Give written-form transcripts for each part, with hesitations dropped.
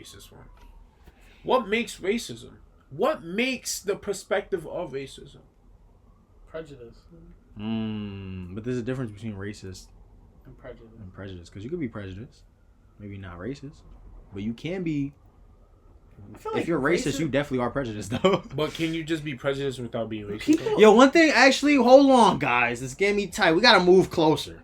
racist one. What makes racism? What makes the perspective of racism? Prejudice. But there's a difference between racist And prejudice. because you could be prejudiced, maybe not racist, but you can be. If you're racist, you definitely are prejudiced, though. But can you just be prejudiced without being racist? Yo, one thing, actually, hold on, guys. It's getting me tight. We gotta move closer.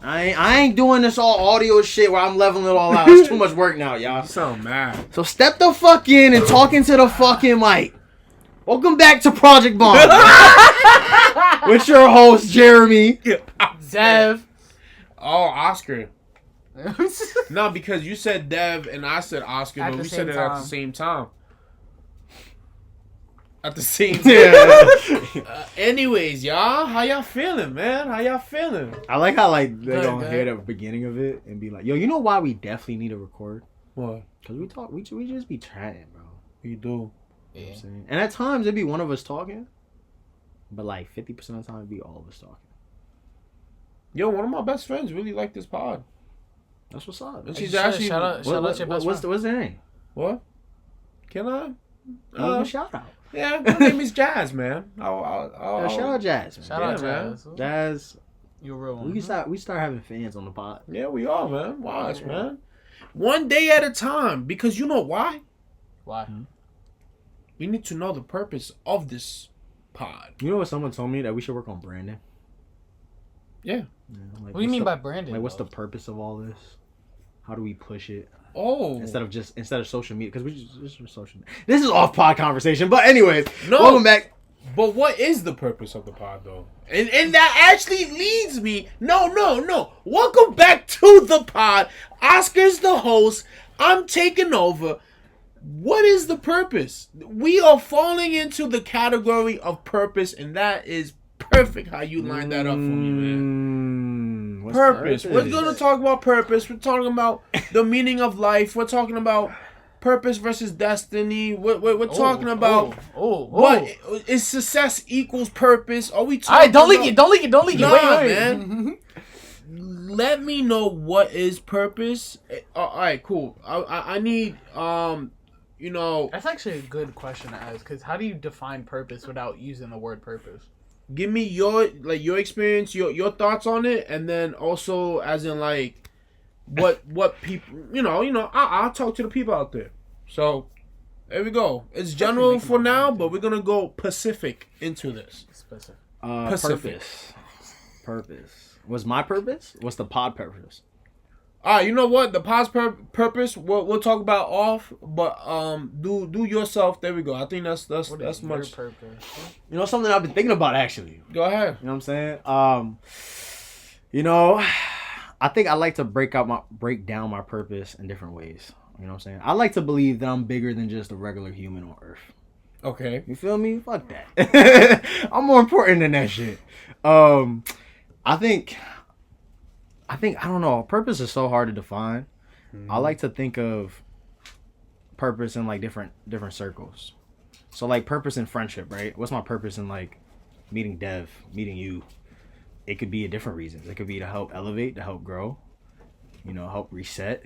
I ain't doing this all audio shit where I'm leveling it all out. It's too much work now, y'all. You sound mad. So step the fuck in and talk into the fucking mic. Welcome back to Project Bomb. With your host, Jeremy. Dev. Oh, Oscar. No, because you said Dev and I said Oscar, At but the we same said it at time. the same time. At the same time. Anyways, y'all, how y'all feeling, man? How y'all feeling? I like how like they Good, don't good. hear the beginning of it and be like, "Yo, you know why we definitely need to record? What? Cause we talk, we just be chatting, bro. You do. You know what I'm saying? And at times it'd be one of us talking, but like 50% of the time it'd be all of us talking. Yo, one of my best friends really like this pod. That's what's up. And she's Shout actually... out your best What's friend. their name? What? Can I? Give a shout out. Yeah, her name is Jazz, man. I'll Shout out Jazz. Man. Shout out, man. Jazz. Jazz. You're a real one. We start having fans on the pod. Yeah, we are, man. Watch, man. One day at a time. Because you know why? Why? We need to know the purpose of this pod. You know what someone told me that we should work on branding. Yeah. Like, What do you mean by branding? Like, what's though? the purpose of all this? How do we push it Oh. instead of social media? Because we just social. This is off pod conversation, but anyways, No. welcome back. But what is the purpose of the pod, though? And that actually leads me... No. Welcome back to the pod. Oscar's the host. I'm taking over. What is the purpose? We are falling into the category of purpose, and that is perfect how you lined that up for me, man. What's Purpose. We're going to talk about purpose. We're talking about the meaning of life. We're talking about purpose versus destiny. We're talking about what is success equals purpose. Are we talking Alright, don't leak about- it. Don't leak it. Don't leak it. Nah, Wait. man. Let me know what is purpose. All right, cool. I need you know, That's actually a good question to ask. Because how do you define purpose without using the word purpose? give me your experience, your thoughts on it, and then also as in like what people I'll talk to the people out there. So there we go. It's general for now, but we're gonna go Pacific into this. Specific. Pacific. Purpose. What's my purpose? What's the pod purpose? All right, you know what? The pod's purpose we'll talk about off, but do yourself. There we go. I think that's What is your much. purpose? You know something I've been thinking about actually. Go ahead. You know what I'm saying? I think I like to break down my purpose in different ways. You know what I'm saying? I like to believe that I'm bigger than just a regular human on Earth. Okay. You feel me? Fuck that. I'm more important than that shit. I think I don't know. Purpose is so hard to define. I like to think of purpose in like different circles. So like purpose in friendship, right? What's my purpose in like meeting Dev, meeting you? It could be a different reasons. It could be to help elevate, to help grow, help reset.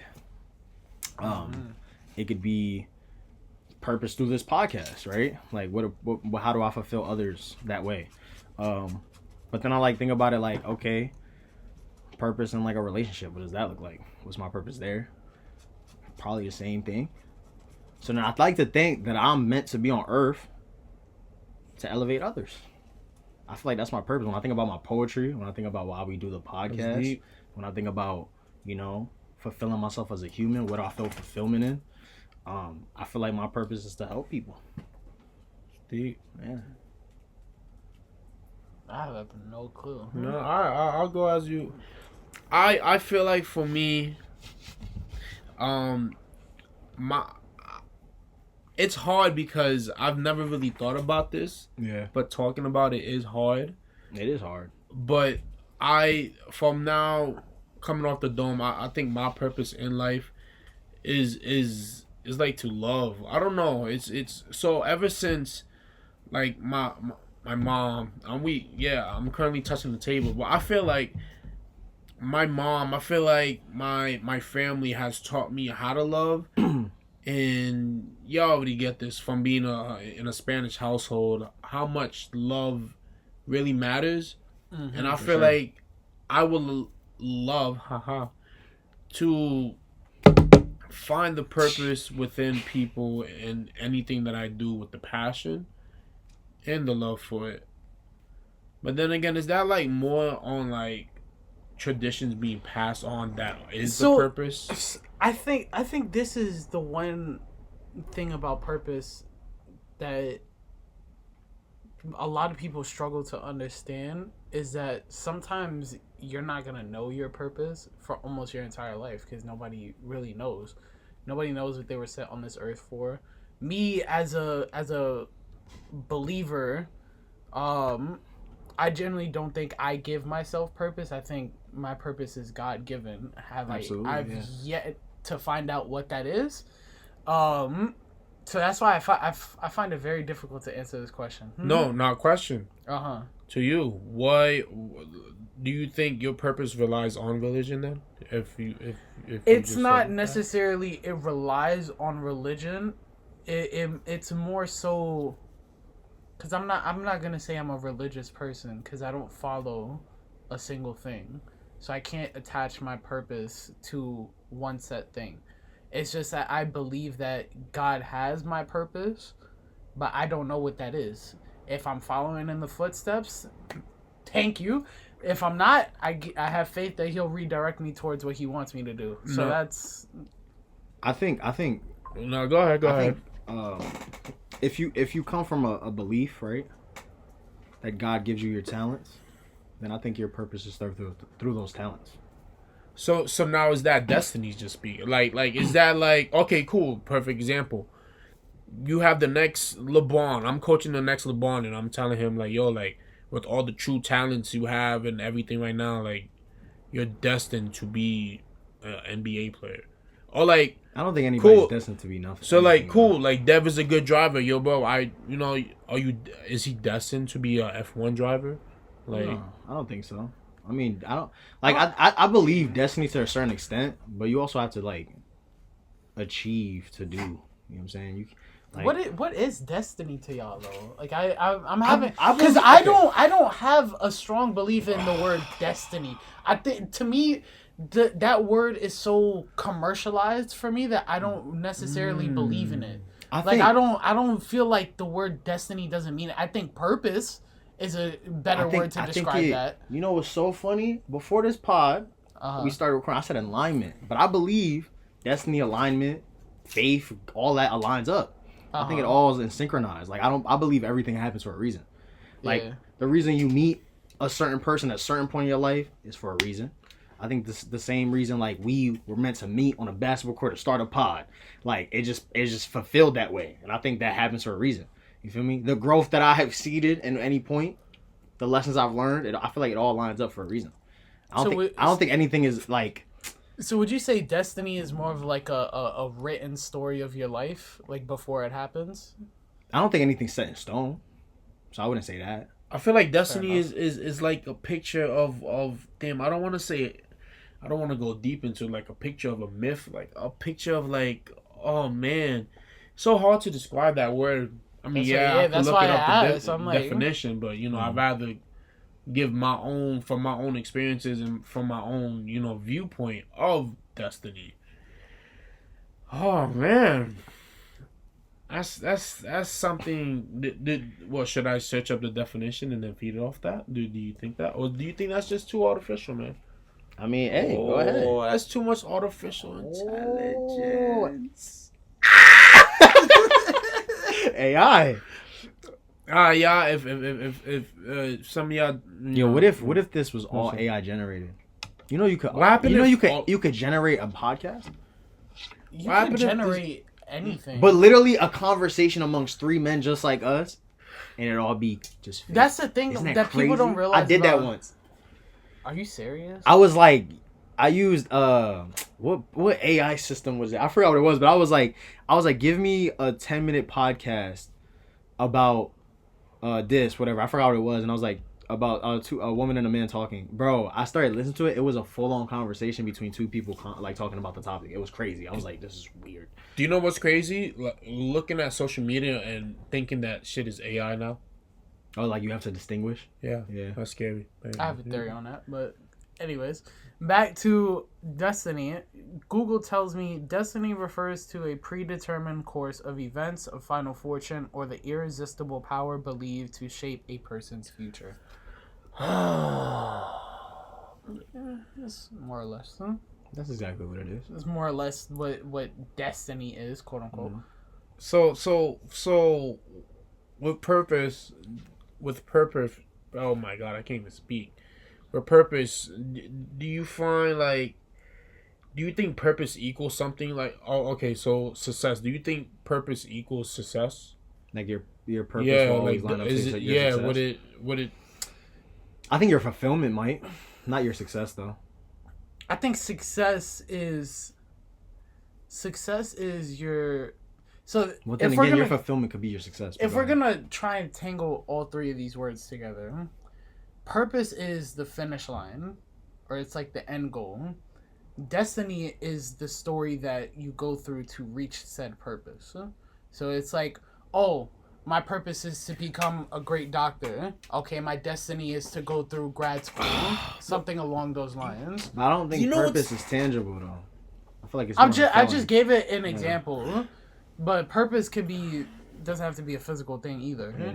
It could be purpose through this podcast, right? Like what how do I fulfill others that way? But then I like think about it like, okay, purpose in like a relationship. What does that look like? What's my purpose there? Probably the same thing. So then I'd like to think that I'm meant to be on Earth to elevate others. I feel like that's my purpose. When I think about my poetry, when I think about why we do the podcast, when I think about, fulfilling myself as a human, what I feel fulfillment in, I feel like my purpose is to help people. Deep. Yeah. I have no clue. No, I'll go as you. I feel like for me, it's hard because I've never really thought about this. Yeah. But talking about it is hard. It is hard. But from now coming off the dome, I think my purpose in life is like to love. I don't know. It's so ever since like my mom, I'm currently touching the table, but I feel like my mom, I feel like my family has taught me how to love, and you already get this from being in a Spanish household, how much love really matters, and I feel sure. like I would love, to find the purpose within people and anything that I do with the passion and the love for it. But then again, is that like more on like traditions being passed on that is the purpose? I think this is the one thing about purpose that a lot of people struggle to understand is that sometimes you're not gonna know your purpose for almost your entire life because nobody really knows. Nobody knows what they were set on this earth for. Me as a believer, I generally don't think I give myself purpose. I think my purpose is God given. Absolutely, I've yeah. yet to find out what that is. So that's why I find it very difficult to answer this question. No, not a question. Uh-huh. To you, why do you think your purpose relies on religion then? If you It's just not said necessarily it relies on religion. It's more so because I'm not gonna say I'm a religious person because I don't follow a single thing, so I can't attach my purpose to one set thing. It's just that I believe that God has my purpose, but I don't know what that is. If I'm following in the footsteps, thank you. If I'm not, I have faith that He'll redirect me towards what He wants me to do. So No. that's I think no, go ahead, go I ahead. think if you come from a belief, right, that God gives you your talents, then I think your purpose is through those talents. So now is that destiny just speak? Like is that like okay, cool, perfect example. You have the next LeBron. I'm coaching the next LeBron and I'm telling him like, yo, like with all the true talents you have and everything right now, like you're destined to be an NBA player. Or like I don't think anybody's cool. destined to be nothing. So like anything, cool, like Dev is a good driver, yo, bro. Is he destined to be a F1 driver? Like No, I don't think so. I mean, I don't like. I believe destiny to a certain extent, but you also have to like achieve to do. You know what I'm saying? You like, what is destiny to y'all though? Like I'm having I because believe- I okay. don't have a strong belief in the word destiny. I think to me that word is so commercialized for me that I don't necessarily believe in it. I Like think, I don't feel like the word destiny doesn't mean it. I think purpose is a better word to describe that. You know what's so funny? Before this pod, Uh-huh. we started recording. I said alignment, but I believe destiny, alignment, faith, all that aligns up. I think it all is synchronized. Like I believe everything happens for a reason. Like Yeah. the reason you meet a certain person at a certain point in your life is for a reason. I think this the same reason like we were meant to meet on a basketball court to start a pod. Like it just fulfilled that way, and I think that happens for a reason. You feel me? The growth that I have seeded in any point, the lessons I've learned, I feel like it all lines up for a reason. I don't think anything is like. So would you say destiny is more of like a written story of your life, like before it happens? I don't think anything's set in stone, so I wouldn't say that. I feel like destiny enough. is like a picture of damn. I don't want to say, I don't want to go deep into like a picture of a myth, like a picture of like, oh man, so hard to describe that word. I mean, I could that's look why it up I the asked. I'm like, definition, but I'd rather give my own from my own experiences and from my own viewpoint of destiny. Oh man. That's something. What should I search up the definition and then feed it off that? Do you think that, or do you think that's just too artificial, man? I mean, hey, go ahead. Oh, that's too much artificial intelligence. AI. Yeah. If some of y'all, Yo, what if this was all AI generated? You know you could. What happened You know if you could generate a podcast, you What can happened if this- generate anything. but literally a conversation amongst three men just like us, and it all be just. Fake. that's the thing Isn't that crazy? people don't realize. I did that about- once. Are you serious? I was like, I used what AI system was it? I forgot what it was, but I was like, give me a 10-minute podcast about this, whatever. I forgot what it was, and I was like, about a woman and a man talking. Bro, I started listening to it. It was a full on conversation between two people like talking about the topic. It was crazy. I was like, this is weird. Do you know what's crazy? Like, looking at social media and thinking that shit is AI now. Oh, like you have to distinguish. Yeah, Yeah. that's scary. I have a theory on that, but anyways, back to destiny. Google tells me destiny refers to a predetermined course of events, of final fortune, or the irresistible power believed to shape a person's future. It's more or less. Huh? That's exactly what it is. It's more or less what destiny is, quote unquote. So with purpose, oh my god, I can't even speak. With purpose, do you find like, do you think purpose equals something like, oh, okay, so success, do you think purpose equals success? Like your purpose Yeah, will always like, line up is to it, your yeah, success. would it, I think your fulfillment might, not your success though. I think success is your. So Well, then if we're again, your gonna fulfillment could be your success. if we're gonna try and tangle all three of these words together, purpose is the finish line, or it's like the end goal. Destiny is the story that you go through to reach said purpose. So it's like, oh, my purpose is to become a great doctor. Okay, my destiny is to go through grad school. Something along those lines. I don't think You know purpose is tangible though. I feel like it's. I more just fulfilling. gave it an example, but purpose doesn't have to be a physical thing either. Yeah.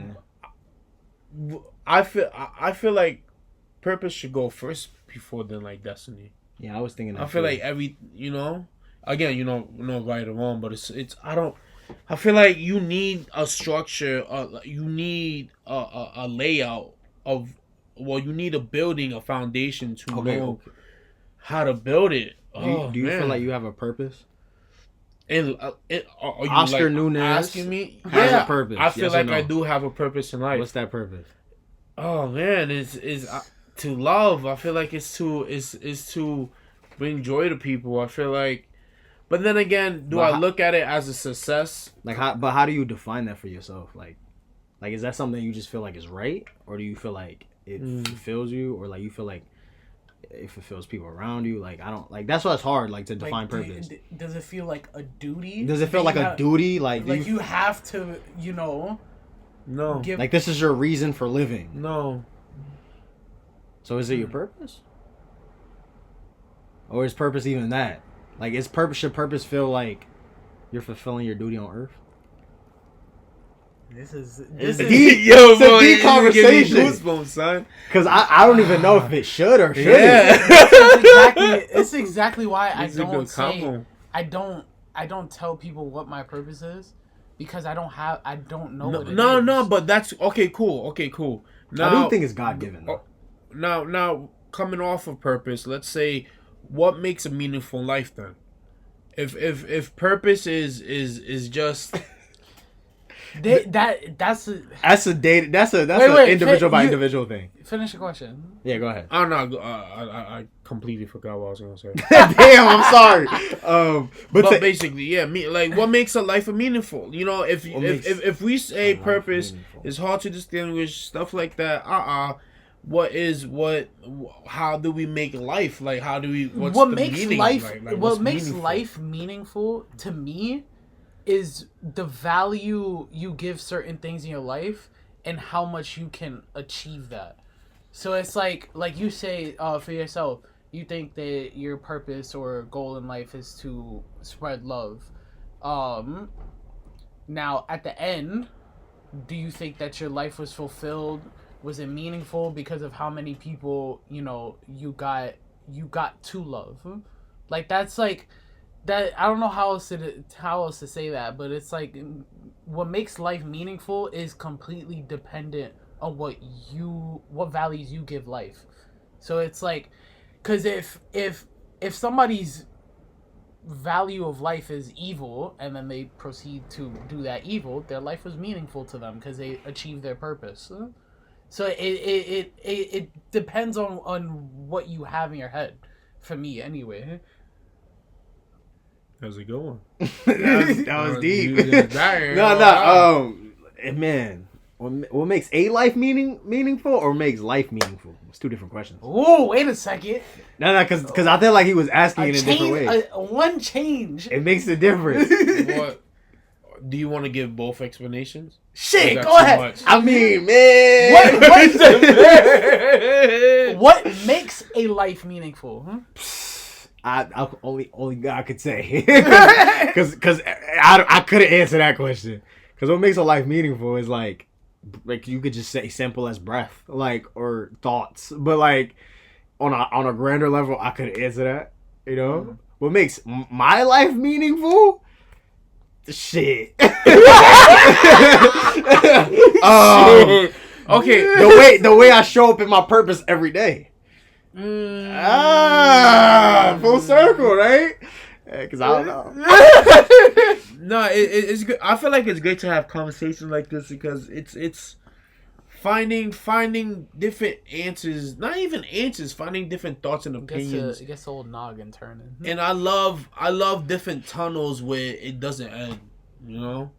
I feel like purpose should go first before then like destiny. Yeah, I was thinking. That I feel too. like again, no right or wrong, but it's I feel like you need a structure, you need a layout of, well, you need a building, a foundation to know how to build it. Do you feel like you have a purpose? And are you Oscar like Nunez asking me? has Yeah, a purpose. I feel Yes or like no? I do have a purpose in life. What's that purpose? Oh man, is to love. I feel like it's to bring joy to people. I feel like, but then again, do I look at it as a success? Like, how do you define that for yourself? Like, is that something you just feel like is right, or do you feel like it fulfills you, or like you feel like it fulfills people around you? Like, I don't like. That's why it's hard, like, to define purpose. Does it feel like a duty? Does it feel like a duty? Like you have to, No, give. like this is your reason for living. no. So is it your purpose? Or is purpose even that? Like, should purpose feel like you're fulfilling your duty on Earth? This is deep. Yo, It's a boy, deep you give me conversation. goosebumps, son. Because I don't even know if it should or shouldn't. it's exactly why It's a good combo. I don't tell people what my purpose is, because I don't know what it No, is. no, but that's okay. Cool. Now, I do think it's God given though. Now, coming off of purpose, let's say, what makes a meaningful life then? If purpose is just that's a, That's an Wait, individual by individual thing. finish the question. Yeah, go ahead. I don't know. I completely forgot what I was gonna say. Damn, I'm sorry. But basically, yeah, like what makes a life a meaningful? If we say purpose meaningful? is hard to distinguish, stuff like that. How do we make life? Like, how do we? What's What the makes meaning? life Like, what what's makes meaningful? life meaningful to me is the value you give certain things in your life and how much you can achieve that. So it's like you say, for yourself, you think that your purpose or goal in life is to spread love. Now at the end, do you think that your life was fulfilled? Was it meaningful because of how many people you got to love? Like, that's like that. I don't know how else to say that, but it's like what makes life meaningful is completely dependent on what values you give life. So it's like, because if somebody's value of life is evil and then they proceed to do that evil, their life was meaningful to them because they achieved their purpose. So it depends on what you have in your head, for me anyway. How's it going? that was deep. Man, No, man. What makes a life meaningful or makes life meaningful? It's two different questions. Whoa, wait a second. No, because I feel like he was asking it in a different way. One change. It makes a difference. What? Do you want to give both explanations? Shit, Or go ahead. much? I mean, man. What makes a life meaningful? Huh? I only God could say, because I couldn't answer that question. Because what makes a life meaningful is like you could just say simple as breath, like, or thoughts, but like on a grander level, I couldn't answer that. You know, what makes my life meaningful? Shit. Okay. The way I show up in my purpose every day. Full circle, right? Because I don't know. No, it's good. I feel like it's great to have conversations like this because it's finding different answers. Not even answers, finding different thoughts and opinions. It gets the old noggin turning. And I love different tunnels where it doesn't end. You know.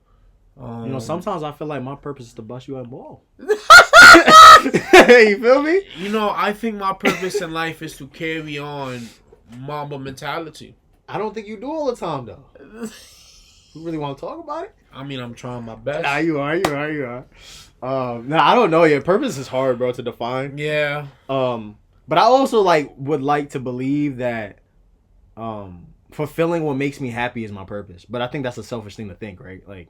Sometimes I feel like my purpose is to bust you at ball. You feel me? You know, I think my purpose in life is to carry on Mamba mentality. I don't think you do all the time, though. You really want to talk about it? I mean, I'm trying my best. Nah, you are. I don't know yet. Purpose is hard, bro, to define. Yeah. But I also would like to believe that fulfilling what makes me happy is my purpose. But I think that's a selfish thing to think, right? Like,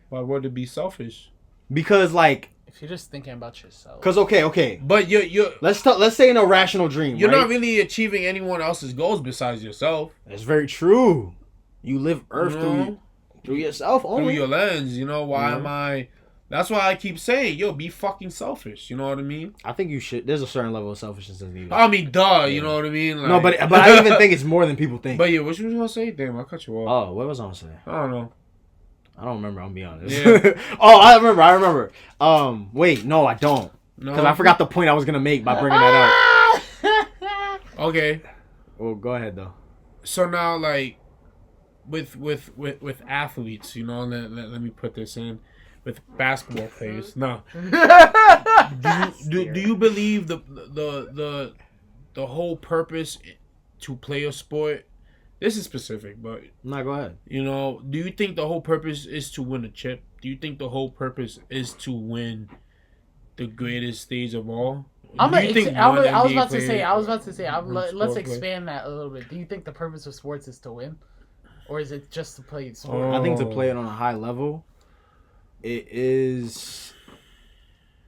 why would it be selfish? Because if you're just thinking about yourself. Because okay. But you're let's say an irrational dream. You're right? not really achieving anyone else's goals besides yourself. That's very true. You live Earth through yourself only. Through your lens. You know, why am I... That's why I keep saying, yo, be fucking selfish. You know what I mean? I think you should. There's a certain level of selfishness needed. I mean, duh. You know what I mean? Like, no, but I even think it's more than people think. But yeah, what you was gonna say? Damn, I cut you off. Oh, what was I gonna say? I don't know. I don't remember. I'll be honest. Yeah. Oh, I remember. Wait, no, I don't. No, because I forgot the point I was gonna make by bringing that up. Okay. Well, go ahead though. So now, like, with athletes, you know, let me put this in. With basketball players, no. do you believe the whole purpose to play a sport? This is specific, but no, go ahead. You know, do you think the whole purpose is to win a chip? Do you think the whole purpose is to win the greatest stage of all? I was about to say. Let's expand that a little bit. Do you think the purpose of sports is to win, or is it just to play sports? I think to play it on a high level. It is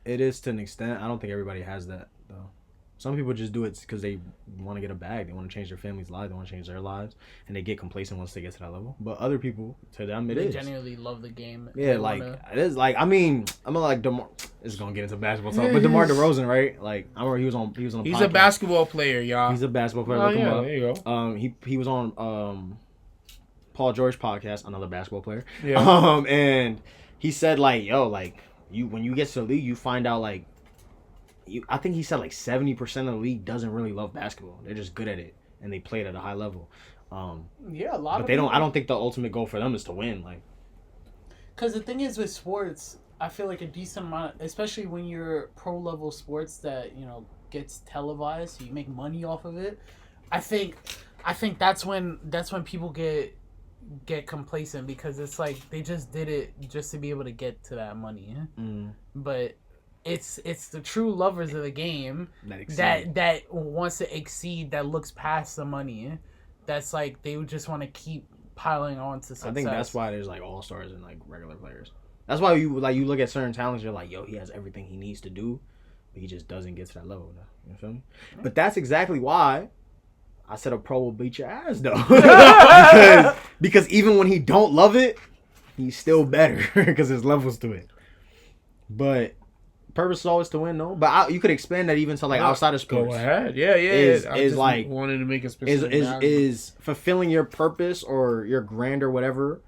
to an extent. I don't think everybody has that though. Some people just do it because they want to get a bag. They want to change their family's lives. They want to change their lives, and they get complacent once they get to that level. But other people, to them, they genuinely love the game. Yeah, it is like I'm like DeMar. It's gonna get into basketball talk, but DeMar DeRozan, right? Like I remember he was on. He's podcast. a basketball player, y'all. He's a basketball player. Oh yeah, there you go. He was on Paul George podcast, another basketball player. Yeah. And he said like, yo, like when you get to the league, you find out like, I think he said like 70% of the league doesn't really love basketball. They're just good at it and they play it at a high level. Yeah, a lot. But they don't. I don't think the ultimate goal for them is to win. Like, because the thing is with sports, I feel like a decent amount, especially when you're pro level sports that gets televised, so you make money off of it. I think that's when people get complacent because it's like they just did it just to be able to get to that money. But it's the true lovers of the game that wants to exceed, that looks past the money, that's like they would just want to keep piling on to success. I think that's why there's like all-stars and like regular players. That's why you look at certain talents, you're like, yo, he has everything he needs to do, but he just doesn't get to that level. You feel me? But that's exactly why I said a pro will beat your ass though. because even when he don't love it, he's still better because there's levels to it. But purpose is always to win, no? But you could expand that even to like outside of sports. Go ahead. Yeah. Is like wanted to make a specific is fulfilling your purpose or your grand or whatever.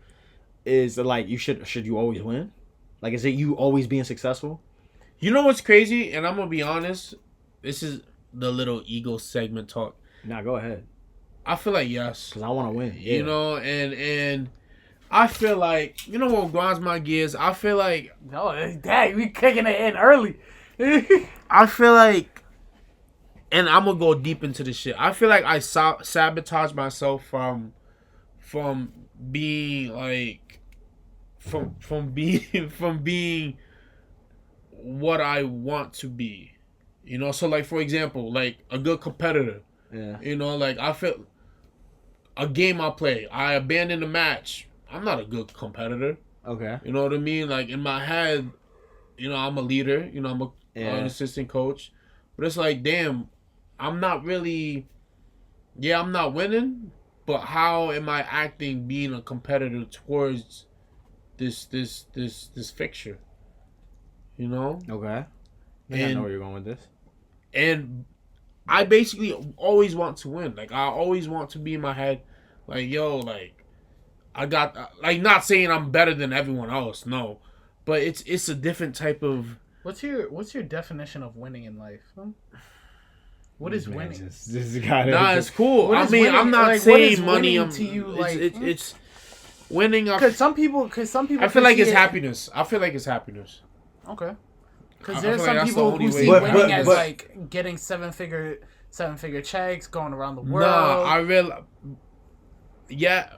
Is like should you always win? Like, is it you always being successful? You know what's crazy? And I'm gonna be honest. This is the little ego segment talk. Nah, go ahead. I feel like yes, because I want to win. Yeah. You know, and I feel like, you know what grinds my gears? I feel like Dang, we kicking it in early. I feel like, and I'm gonna go deep into this shit. I feel like I sabotage myself from being like, from being what I want to be. You know, so like for example, like a good competitor. Yeah. You know, like I feel a game I play, I abandon the match. I'm not a good competitor. Okay. You know what I mean? Like in my head, you know, I'm a leader. You know, I'm an assistant coach. But it's like, damn, I'm not really. Yeah, I'm not winning. But how am I acting being a competitor towards this fixture? You know? Okay. I know where you're going with this. And I basically always want to win. Like I always want to be in my head, like yo, like I got, like not saying I'm better than everyone else, no, but it's a different type of. What's your definition of winning in life? Huh? What is winning? It's cool. I mean, winning? I'm not like, saying money. To you, like it's winning. Because some people. I feel like it's happiness. I feel like it's happiness. Okay. Because there's some people who see winning as like getting seven figure checks, going around the world. Nah, yeah,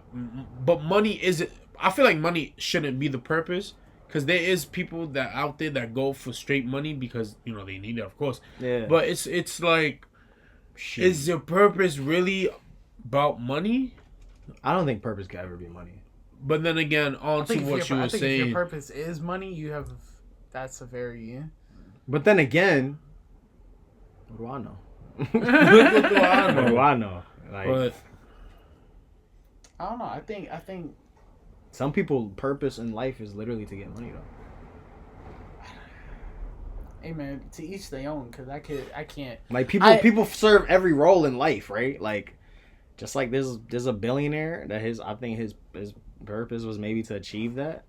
but money isn't. I feel like money shouldn't be the purpose. Because there is people that out there that go for straight money because, you know, they need it, of course. Yeah. But it's like, is your purpose really about money? I don't think purpose can ever be money. But then again, on to what you were saying. If your purpose is money, you have. That's a very. But then again, what do I know? What do I know? Like, but I don't know. I think. Some people's purpose in life is literally to get money, though. Hey man, to each their own. Cause I can't. Like people serve every role in life, right? Like, just like there's a billionaire that I think his purpose was maybe to achieve that.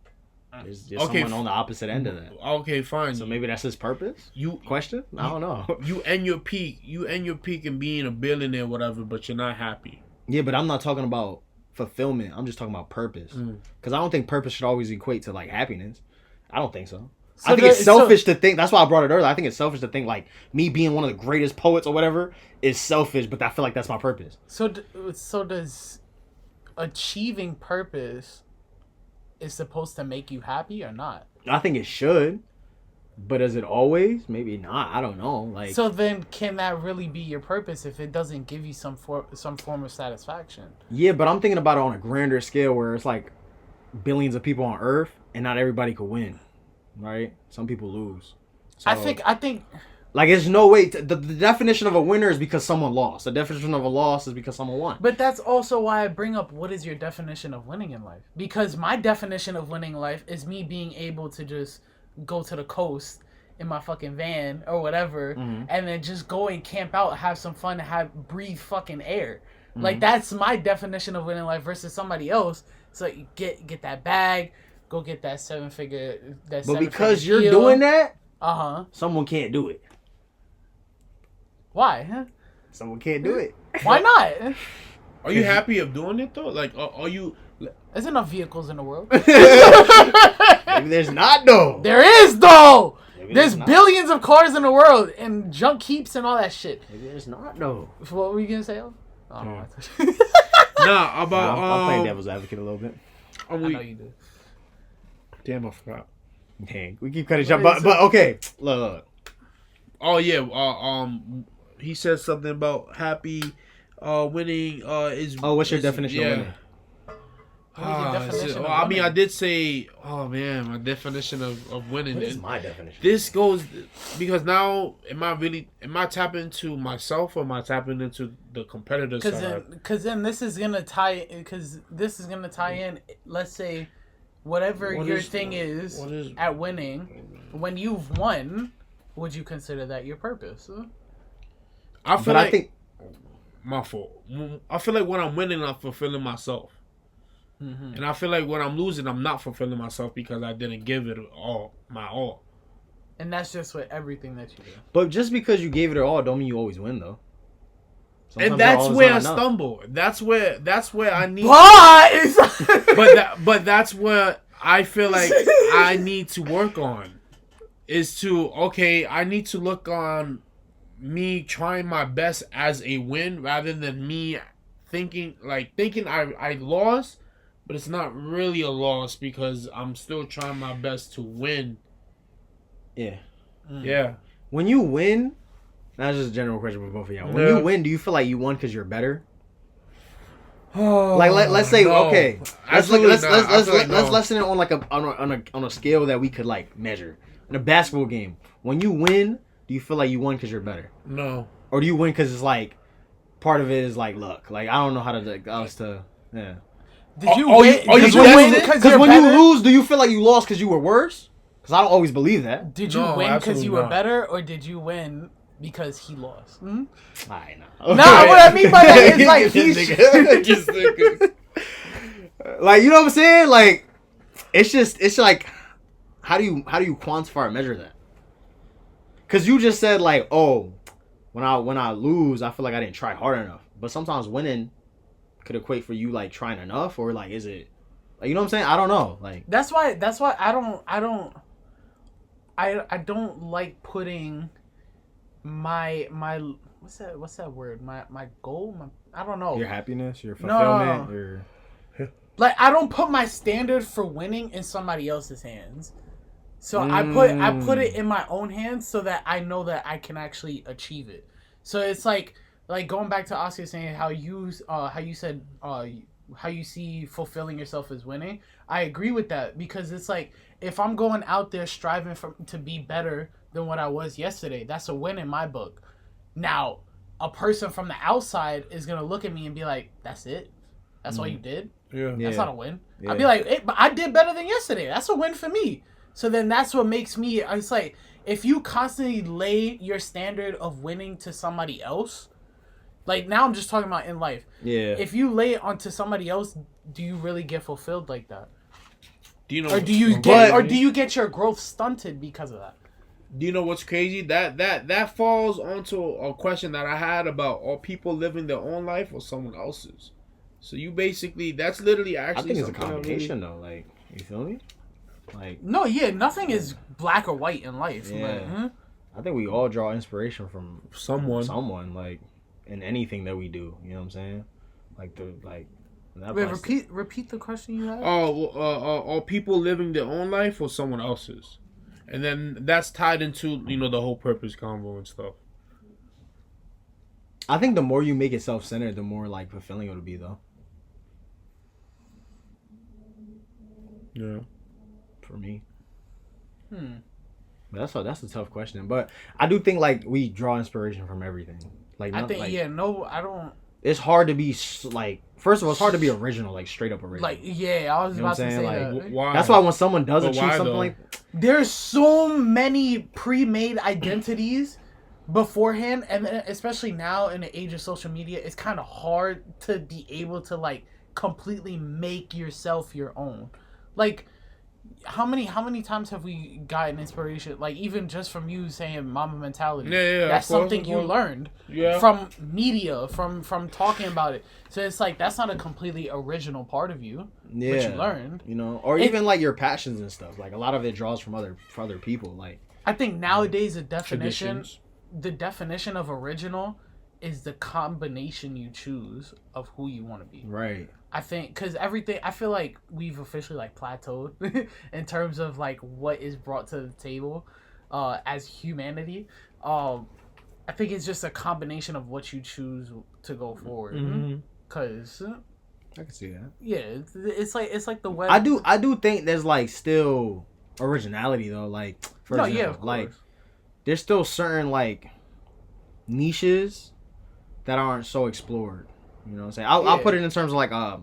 There's just someone on the opposite end of that. Okay, fine. So maybe that's his purpose. Question? I don't know. You end your peak in being a billionaire, whatever, but you're not happy. Yeah, but I'm not talking about fulfillment. I'm just talking about purpose. Because I don't think purpose should always equate to like happiness. I don't think so. I think it's selfish to think. That's why I brought it earlier. I think it's selfish to think like me being one of the greatest poets or whatever is selfish, but I feel like that's my purpose. So does achieving purpose is supposed to make you happy or not? I think it should, but is it always? Maybe not. I don't know. Like, so then, can that really be your purpose if it doesn't give you some form of satisfaction? Yeah, but I'm thinking about it on a grander scale where it's like billions of people on Earth and not everybody could win, right? Some people lose. So, I think. Like, there's no way. The definition of a winner is because someone lost. The definition of a loss is because someone won. But that's also why I bring up what is your definition of winning in life? Because my definition of winning in life is me being able to just go to the coast in my fucking van or whatever, and then just go and camp out, have some fun, breathe fucking air. Like, that's my definition of winning in life versus somebody else. So you get that bag, go get that seven figure. But because you're doing that, someone can't do it. Why? Huh? Someone can't do it. Why not? Are you happy of doing it though? Like, are you? There's enough vehicles in the world. Maybe there's not though. There is though. There's billions of cars in the world and junk heaps and all that shit. Maybe there's not though. What were you gonna say? Nah, about I'm playing devil's advocate a little bit. I know you do. Damn, I forgot. Dang, we keep cutting each other, but okay. Look. Oh yeah. He said something about happy, winning. What's your definition of winning? I did say. Oh man, my definition of winning. What is my definition? This goes because now am I tapping into myself or am I tapping into the competitor side? Because then this is gonna tie in. Let's say, whatever your thing is at winning, when you've won, would you consider that your purpose? I think my fault. I feel like when I'm winning, I'm fulfilling myself. And I feel like when I'm losing, I'm not fulfilling myself because I didn't give it my all. And that's just with everything that you do. But just because you gave it all, don't mean you always win, though. Sometimes and that's where I stumble. That's where I need. What? but that's what I feel like I need to work on. Is to I need to look on me trying my best as a win rather than me thinking I lost, but it's not really a loss because I'm still trying my best to win. Yeah. Yeah. When you win, that's just a general question for both of y'all. When you win, do you feel like you won because you're better? Like let's say okay, let's lessen it on like on a scale that we could like measure. In a basketball game, when you win, do you feel like you won because you're better? No. Or do you win because it's like part of it is like luck? Like I don't know how to like yeah. Did you win? Did you win because when you lose, do you feel like you lost because you were worse? Because I don't always believe that. Did you win because you were better, or did you win because he lost? I know. No, what I mean by that is like like you know what I'm saying? Like it's like how do you quantify or measure that? Because you just said like, oh, when I lose, I feel like I didn't try hard enough. But sometimes winning could equate for you like trying enough, or like is it like you know what I'm saying? I don't know. Like that's why I don't like putting my what's that word? My goal? I don't know. Your happiness, your fulfillment, your like I don't put my standard for winning in somebody else's hands. So I put it in my own hands so that I know that I can actually achieve it. So it's like going back to Oscar saying how you said how you see fulfilling yourself as winning. I agree with that because it's like if I'm going out there striving to be better than what I was yesterday, that's a win in my book. Now, a person from the outside is gonna look at me and be like, "That's it? That's all you did? Yeah, that's not a win." Yeah. I'd be like, hey, "But I did better than yesterday. That's a win for me." So then that's what makes me. It's like if you constantly lay your standard of winning to somebody else, like now I'm just talking about in life. Yeah. If you lay it onto somebody else, do you really get fulfilled like that? Do you know? Or do you get your growth stunted because of that? Do you know what's crazy? That falls onto a question that I had about are people living their own life or someone else's? So you basically that's literally actually. I think it's a combination though. Like you feel me? Like no, yeah, nothing is black or white in life. Yeah. But, I think we all draw inspiration from someone like in anything that we do. You know what I'm saying? Like Wait, repeat the question you had. Are people living their own life or someone else's? And then that's tied into the whole purpose convo and stuff. I think the more you make it self-centered, the more like fulfilling it'll be, though. Yeah. For me. But that's a tough question. But I do think like we draw inspiration from everything. Like I think I don't. It's hard to be like. First of all, it's hard to be original, like straight up original. Like I was about to say that. Why? That's why when someone does achieve something like, there's so many pre-made identities beforehand, and especially now in the age of social media, it's kind of hard to be able to like completely make yourself your own. Like, how many times have we gotten inspiration? Like even just from you saying "mama mentality." Yeah. That's something you learned from media, from talking about it. So it's like that's not a completely original part of you. Yeah, but you learned. Or even like your passions and stuff. Like a lot of it draws from other people. Like I think nowadays the definition of original is the combination you choose of who you want to be. Right. I think because everything, I feel like we've officially like plateaued in terms of like what is brought to the table as humanity. I think it's just a combination of what you choose to go forward. Because I can see that. Yeah, it's like the web. I do think there's like still originality though. Like for example, of like course. There's still certain like niches that aren't so explored. You know what I'm saying? I'll put it in terms of like I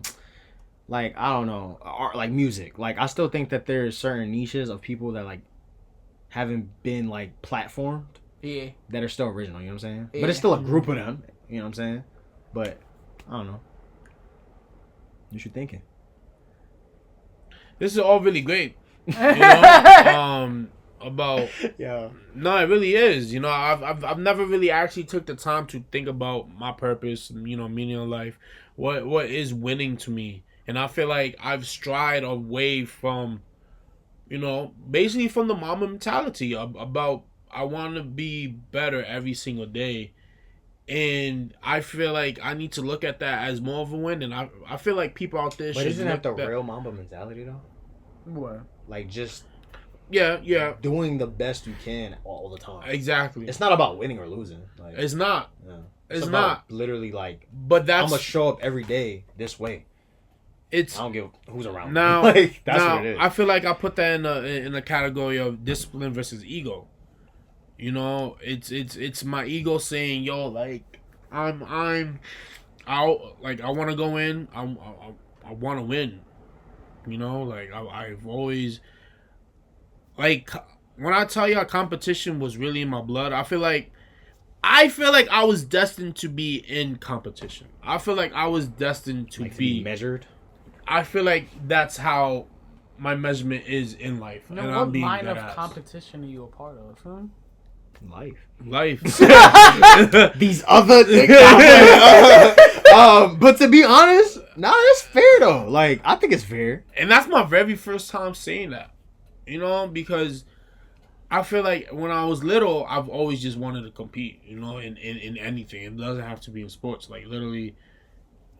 don't know, art, like music. Like I still think that there's certain niches of people that like haven't been like platformed. Yeah. That are still original. You know what I'm saying? Yeah. But it's still a group of them. You know what I'm saying? But I don't know. What you thinking? This is all really great. About no, it really is. I've never really actually took the time to think about my purpose, meaning in life. What is winning to me? And I feel like I've strayed away from, basically from the mama mentality about I want to be better every single day. And I feel like I need to look at that as more of a win. And I feel like people out there But should isn't that look the real Mamba mentality though? What? Like just Yeah, doing the best you can all the time. exactly. It's not about winning or losing. Like, It's not. yeah. It's about not. literally like But I'm that's gonna show up every day this way. it's I don't give who's around now. me. Like that's now, what it is. I feel like I put that in the category of discipline versus ego. It's my ego saying, "Yo, like I'm out. Like I want to go in. I want to win. Like I've always like when I tell you competition was really in my blood. I feel like I was destined to be in competition. I feel like I was destined to like be measured. I feel like that's how my measurement is in life. You know, and what I'm being line of deadass. competition are you a part of? Life. Life. These other things. But to be honest, it's fair though. Like I think it's fair. And that's my very first time saying that. Because I feel like when I was little, I've always just wanted to compete, in anything. It doesn't have to be in sports. Like literally,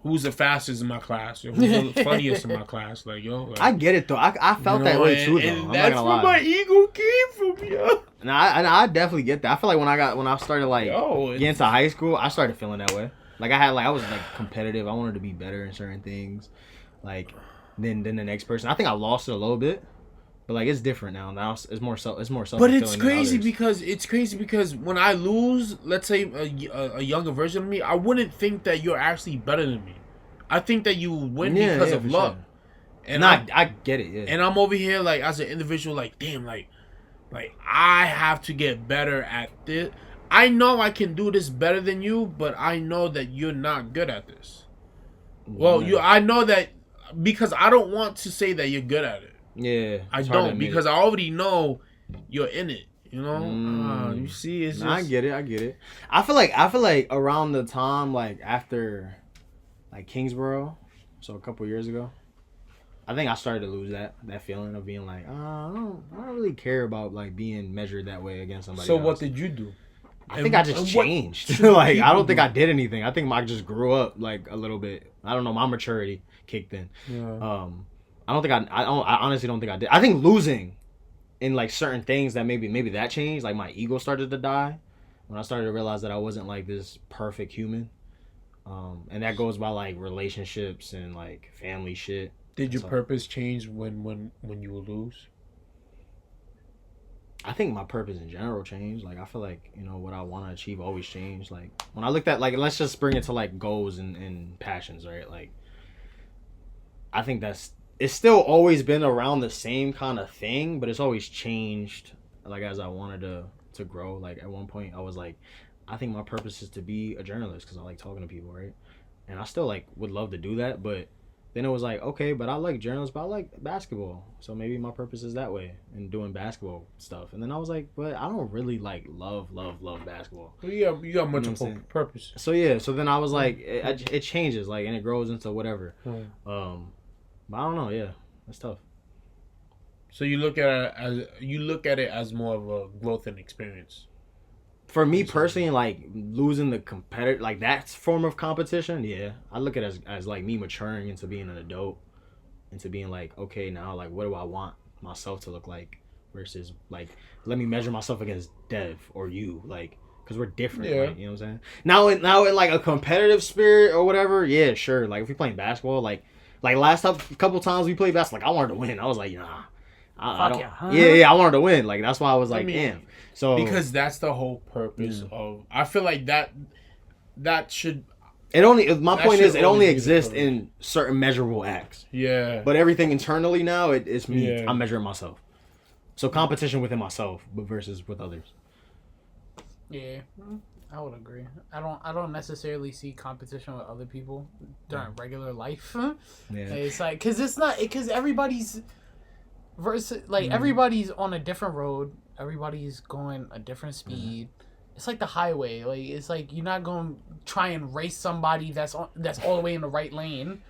who's the fastest in my class? Or who's the funniest in my class? Like, like, I get it though. I felt that way too though. And I'm that's not where gonna my lie. ego came from, yo. And I definitely get that. I feel like when I started like Yo, getting to high school, I started feeling that way. Like I was like competitive. I wanted to be better in certain things. Like than the next person. I think I lost it a little bit. But like it's different now. Now it's more self. But it's crazy because when I lose, let's say a younger version of me, I wouldn't think that you're actually better than me. I think that you win because of luck. Sure. And I get it. Yeah. And I'm over here like as an individual, like damn, like I have to get better at this. I know I can do this better than you, but I know that you're not good at this. Well, I know that because I don't want to say that you're good at it. Yeah, I don't because I already know you're in it. You see, it's just... I get it. I feel like around the time like after like Kingsborough, so a couple years ago, I think I started to lose that feeling of being like, I don't really care about like being measured that way against somebody. So else. what did you do? I think I just changed. Like I don't think I did anything. I think I just grew up like a little bit. I don't know. My maturity kicked in. Yeah. I honestly don't think I did. I think losing in like certain things that maybe that changed. Like my ego started to die when I started to realize that I wasn't like this perfect human. And that goes by like relationships and like family shit. Did your purpose change when you would lose? I think my purpose in general changed. Like I feel like what I want to achieve always changed. Like when I looked at like let's just bring it to like goals and passions, right? Like I think it's still always been around the same kind of thing, but it's always changed. Like as I wanted to grow. Like at one point I was like, I think my purpose is to be a journalist because I like talking to people, right? And I still like would love to do that, but then it was like, okay, but I like journalists, but I like basketball. So maybe my purpose is that way and doing basketball stuff. And then I was like, but I don't really like love basketball. Well, you got multiple purpose. So yeah, so then I was like, it changes, like, and it grows into whatever. But I don't know, yeah, that's tough. So you look at it as more of a growth and experience. For me personally, like losing the competitor, like that form of competition, yeah, I look at it as like me maturing into being an adult, into being like, okay, now like what do I want myself to look like, versus like let me measure myself against Dev or you, like because we're different, yeah. Right? You know what I'm saying? Now in like a competitive spirit or whatever, yeah, sure. Like if we're playing basketball, like last couple times we played basketball, like I wanted to win. I was like, nah. I don't. Yeah, I wanted to win. Like that's why I was like, damn. So because that's the whole purpose of. I feel like that should. It only. My point is, it only exists in certain measurable acts. Yeah. But everything internally now, it's me. Yeah. I'm measuring myself. So competition within myself, but versus with others. Yeah, I would agree. I don't necessarily see competition with other people during regular life. Yeah. It's like because everybody's. Versus, like, everybody's on a different road. Everybody's going a different speed. It's like the highway. Like, it's like you're not going to try and race somebody that's all the way in the right lane.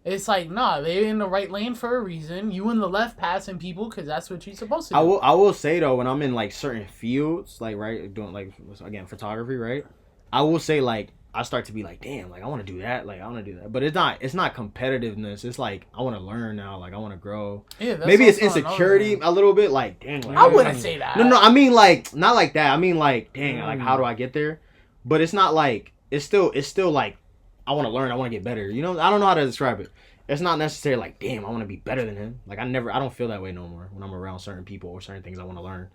It's like, nah, they're in the right lane for a reason. You in the left passing people because that's what you're supposed to do. I will say though, when I'm in like certain fields, like right, doing like again photography, right? I will say like I start to be like, damn, like I want to do that, like I want to do that. But it's not competitiveness. It's like I want to learn now, like I want to grow. Yeah, that's maybe it's also insecurity a little bit, like dang. Like, I wouldn't say that. No, I mean like not like that. I mean like dang, like how do I get there? But it's not like it's still like I want to learn, I want to get better. You know, I don't know how to describe it. It's not necessarily like, damn, I want to be better than him. Like I don't feel that way no more when I'm around certain people or certain things I want to learn.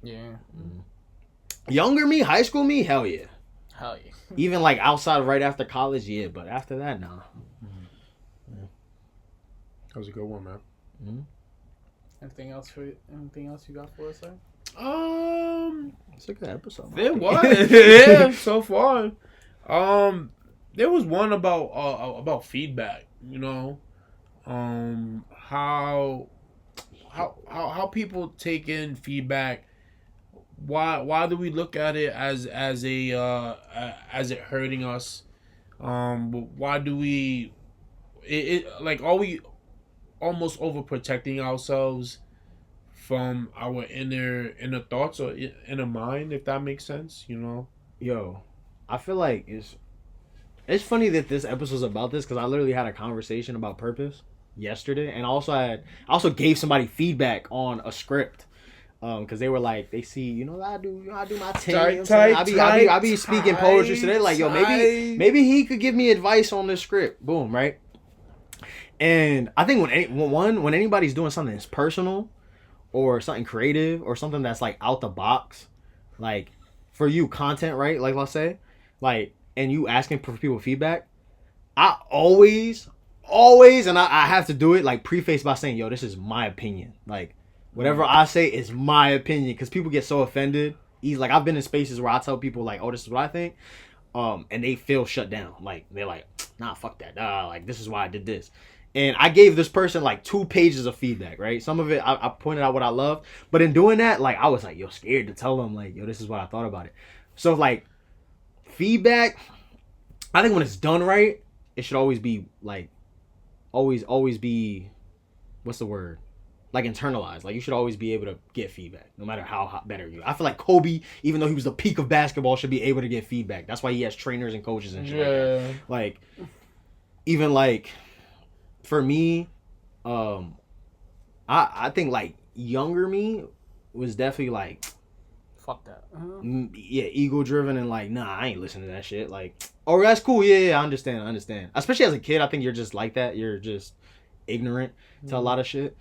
Yeah. Younger me, high school me, hell yeah. Hell yeah. Even like outside right after college, yeah. But after that, nah. That was a good one, man. Anything else you got for us, sir? It's a good episode. There was, yeah, so far. There was one about feedback. You know, how people take in feedback. Why do we look at it as it hurting us? Why do we? Like, are we almost overprotecting ourselves from our inner thoughts or inner mind, if that makes sense? You know. Yo, I feel like it's funny that this episode's about this because I literally had a conversation about purpose yesterday, and I also gave somebody feedback on a script. Because they were like, they see, you know, I do my thing. I be speaking poetry, so they're like, yo, maybe he could give me advice on this script. Boom, right? And I think when anybody's doing something that's personal, or something creative, or something that's like out the box, like for you content, right? Like let's say, like, and you asking for people feedback, I always, and I have to do it like preface by saying, yo, this is my opinion, like. Whatever I say is my opinion, because people get so offended. Like I've been in spaces where I tell people like, "Oh, this is what I think," and they feel shut down. Like they're like, "Nah, fuck that. Like this is why I did this." And I gave this person like 2 pages of feedback. Right, some of it I pointed out what I loved, but in doing that, like I was like, "Yo, scared to tell them like, yo, this is what I thought about it." So like, feedback, I think when it's done right, it should always be like, always be, what's the word? Like internalized. Like you should always be able to get feedback, no matter how better you. I feel like Kobe, even though he was the peak of basketball, should be able to get feedback. That's why he has trainers and coaches and shit. Yeah. Like even like for me, I think like younger me was definitely like, fuck that. Yeah, ego driven and like, nah, I ain't listening to that shit. Like, oh, that's cool. Yeah, I understand. Especially as a kid, I think you're just like that. You're just ignorant to a lot of shit.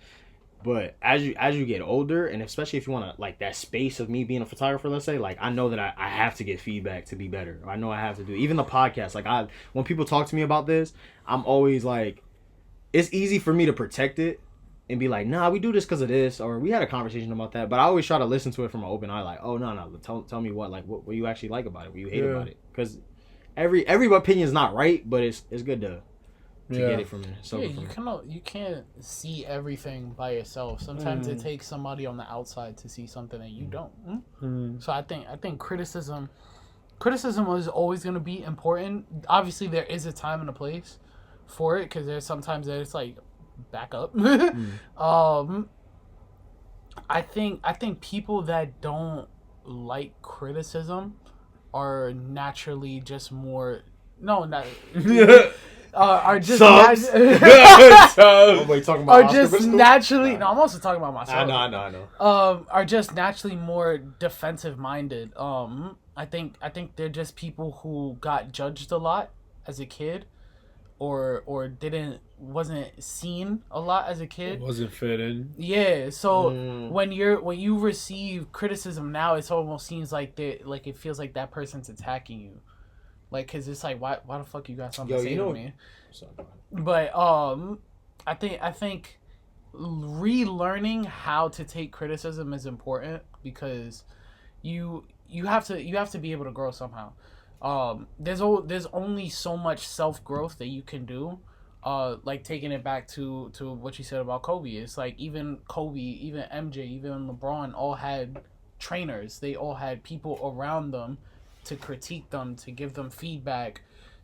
But as you get older, and especially if you want to, like, that space of me being a photographer, let's say, like, I know that I have to get feedback to be better. I know I have to do, even the podcast, like, when people talk to me about this, I'm always like, it's easy for me to protect it and be like, nah, we do this because of this, or we had a conversation about that, but I always try to listen to it from an open eye, like, oh, no, tell me what you actually like about it, what you hate about it, because every opinion is not right, but it's good to get it from there. So you can't see everything by yourself. Sometimes it takes somebody on the outside to see something that you don't. So I think criticism is always going to be important. Obviously, there is a time and a place for it, because there's sometimes that it's like back up. I think people that don't like criticism are naturally just more are just naturally. No, I'm also talking about myself. I know. Are just naturally more defensive minded. I think they're just people who got judged a lot as a kid, or wasn't seen a lot as a kid. Wasn't fit in. Yeah. So when you receive criticism now, it almost seems like it feels like that person's attacking you. Like, cause it's like, why the fuck you got something to say to me? But I think relearning how to take criticism is important, because you have to be able to grow somehow. There's only so much self growth that you can do. Like taking it back to what you said about Kobe, it's like even Kobe, even MJ, even LeBron all had trainers. They all had people around them to critique them, to give them feedback,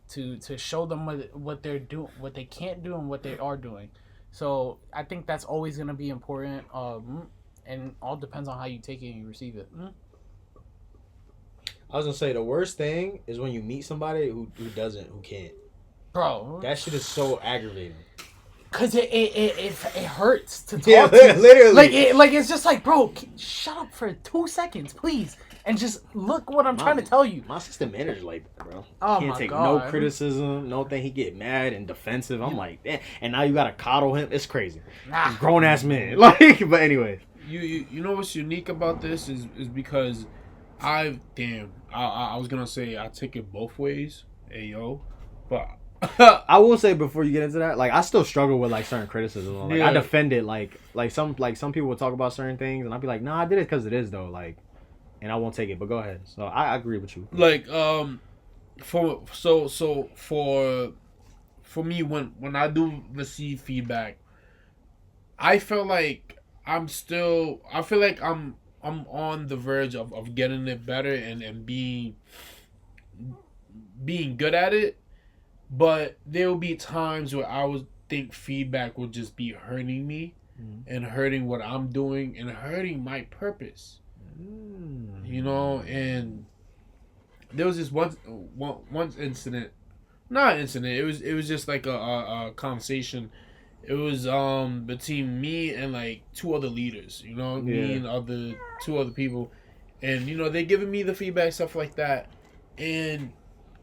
to show them what they're doing, what they can't do, and what they are doing. So I think that's always gonna be important. And all depends on how you take it and you receive it. I was gonna say the worst thing is when you meet somebody who can't. Bro, That shit is so aggravating. cause it hurts to talk Yeah, to. literally. Like it's just like, bro, shut up for 2 seconds, please, and just look what I'm trying to tell you. My assistant manager like that, bro. Oh Can't my take God. no criticism, no thing. He get mad and defensive. I'm like, damn. And now you gotta coddle him. It's crazy. Nah. Grown ass man. Like, but anyway. You know what's unique about this is because I was gonna say I take it both ways, ayo, but I will say before you get into that, like I still struggle with like certain criticism. Like Yeah. I defend it, like some people will talk about certain things, and I'll be like, nah, I did it because it is though, like, and I won't take it. But go ahead. So I agree with you. like for me when I do receive feedback, I feel like I feel like I'm on the verge of getting it better and being good at it. But there will be times where I would think feedback will just be hurting me and hurting what I'm doing and hurting my purpose. You know, and there was this one incident, not an incident. It was just like a conversation. It was between me and like 2 other leaders. You know, me and 2 other people, and you know they giving me the feedback, stuff like that, and.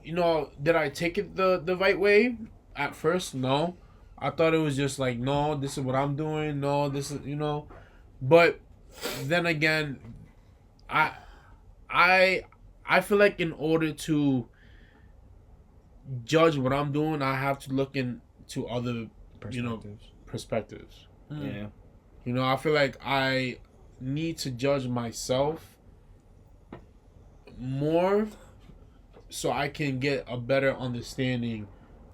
You know, did I take it the right way? At first, no. I thought it was just like, no, this is what I'm doing. No, this is, you know. But then again, I feel like in order to judge what I'm doing, I have to look into other, perspectives. Yeah. You know, I feel like I need to judge myself more so I can get a better understanding